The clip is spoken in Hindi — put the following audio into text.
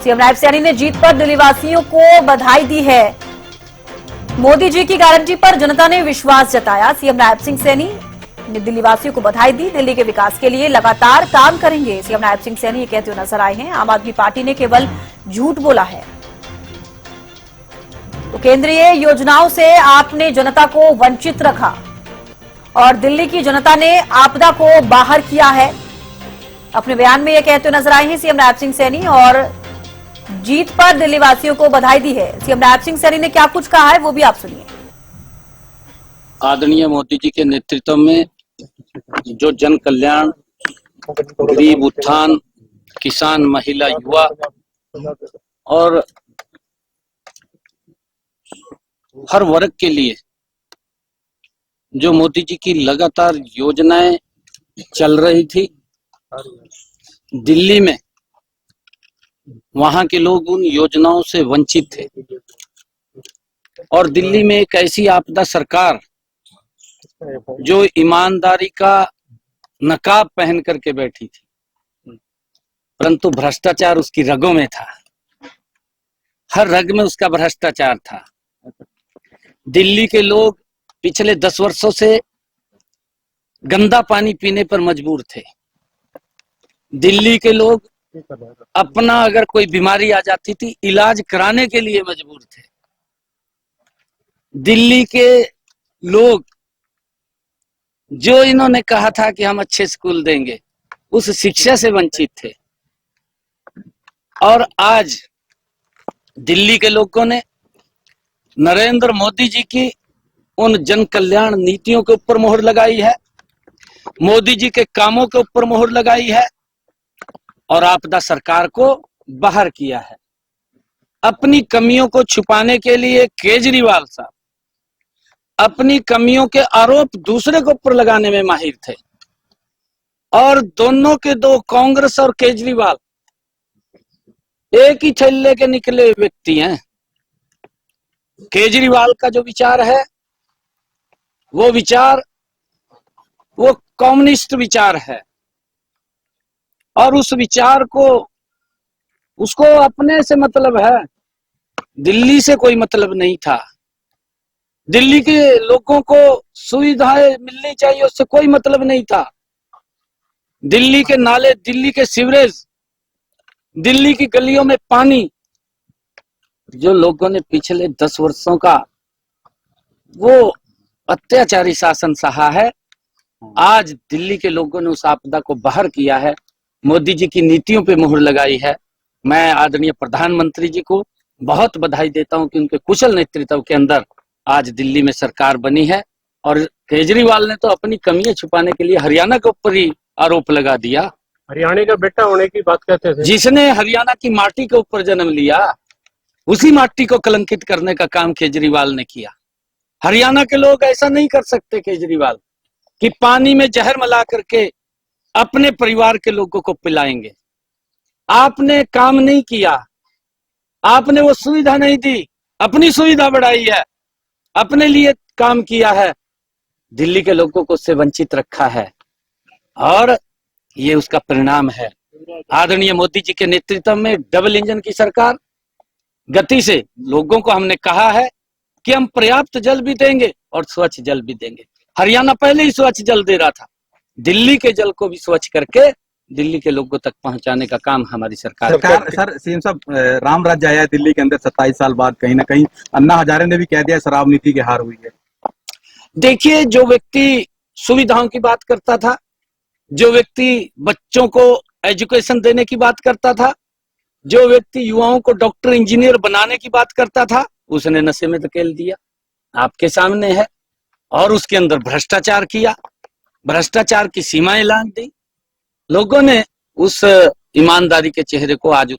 सीएम नायब सैनी ने जीत पर दिल्ली वासियों को बधाई दी है। मोदी जी की गारंटी पर जनता ने विश्वास जताया। सीएम नायब सिंह सैनी ने दिल्ली वासियों को बधाई दी। दिल्ली के विकास के लिए लगातार काम करेंगे, सीएम नायब सिंह सैनी ये कहते हुए नजर आए हैं। आम आदमी पार्टी ने केवल झूठ बोला है। तो केंद्रीय योजनाओं से आपने जनता को वंचित रखा और दिल्ली की जनता ने आपदा को बाहर किया है। अपने बयान में यह कहते हुए नजर आए हैं सीएम नायब सिंह सैनी और जीत पर दिल्ली वासियों को बधाई दी है। सीएम नायब सिंह सैनी ने क्या कुछ कहा है वो भी आप सुनिए। आदरणीय मोदी जी के नेतृत्व में जो जन कल्याण, गरीब उत्थान, किसान, महिला, युवा और हर वर्ग के लिए जो मोदी जी की लगातार योजनाएं चल रही थी, दिल्ली में वहां के लोग उन योजनाओं से वंचित थे और दिल्ली में एक ऐसी आपदा सरकार जो ईमानदारी का नकाब पहन करके बैठी थी, परंतु भ्रष्टाचार उसकी रगों में था। हर रग में उसका भ्रष्टाचार था। दिल्ली के लोग पिछले 10 वर्षों से गंदा पानी पीने पर मजबूर थे। दिल्ली के लोग अपना अगर कोई बीमारी आ जाती थी, इलाज कराने के लिए मजबूर थे। दिल्ली के लोग जो इन्होंने कहा था कि हम अच्छे स्कूल देंगे, उस शिक्षा से वंचित थे। और आज दिल्ली के लोगों ने नरेंद्र मोदी जी की उन जन कल्याण नीतियों के ऊपर मोहर लगाई है, मोदी जी के कामों के ऊपर मोहर लगाई है और आपदा सरकार को बाहर किया है। अपनी कमियों को छुपाने के लिए केजरीवाल साहब अपनी कमियों के आरोप दूसरे के ऊपर लगाने में माहिर थे और दोनों के दो, कांग्रेस और केजरीवाल, एक ही थैले के निकले व्यक्ति हैं। केजरीवाल का जो विचार है वो कम्युनिस्ट विचार है और उस विचार को उसको अपने से मतलब है, दिल्ली से कोई मतलब नहीं था। दिल्ली के लोगों को सुविधाएं मिलनी चाहिए, उससे कोई मतलब नहीं था। दिल्ली के नाले, दिल्ली के सीवरेज, दिल्ली की गलियों में पानी, जो लोगों ने पिछले 10 वर्षों का वो अत्याचारी शासन सहा है, आज दिल्ली के लोगों ने उस आपदा को बाहर किया है, मोदी जी की नीतियों पे मुहर लगाई है। मैं आदरणीय प्रधानमंत्री जी को बहुत बधाई देता हूं कि उनके कुशल नेतृत्व के अंदर आज दिल्ली में सरकार बनी है। और केजरीवाल ने तो अपनी कमियां छुपाने के लिए हरियाणा के ऊपर ही आरोप लगा दिया। हरियाणा का बेटा होने की बात कहते थे। जिसने हरियाणा की माटी के ऊपर जन्म लिया, उसी माटी को कलंकित करने का काम केजरीवाल ने किया। हरियाणा के लोग ऐसा नहीं कर सकते केजरीवाल, कि पानी में जहर मिला करके अपने परिवार के लोगों को पिलाएंगे। आपने काम नहीं किया, आपने वो सुविधा नहीं दी, अपनी सुविधा बढ़ाई है, अपने लिए काम किया है, दिल्ली के लोगों को उससे वंचित रखा है और ये उसका परिणाम है। आदरणीय मोदी जी के नेतृत्व में डबल इंजन की सरकार गति से लोगों को हमने कहा है कि हम पर्याप्त जल भी देंगे और स्वच्छ जल भी देंगे। हरियाणा पहले ही स्वच्छ जल दे रहा था, दिल्ली के जल को भी स्वच्छ करके दिल्ली के लोगों तक पहुंचाने का काम हमारी सरकार सर सीएम साहब, राम राज्य आया है दिल्ली के अंदर 27 साल बाद। कहीं ना कहीं अन्ना हजारे ने भी कह दिया शराब नीति की हार हुई है। देखिए, जो व्यक्ति सुविधाओं की बात करता था, जो व्यक्ति बच्चों को एजुकेशन देने की बात करता था, जो व्यक्ति युवाओं को डॉक्टर इंजीनियर बनाने की बात करता था, उसने नशे में धकेल दिया, आपके सामने है। और उसके अंदर भ्रष्टाचार किया, भ्रष्टाचार की सीमाएं लांघ दी। लोगों ने उस ईमानदारी के चेहरे को आज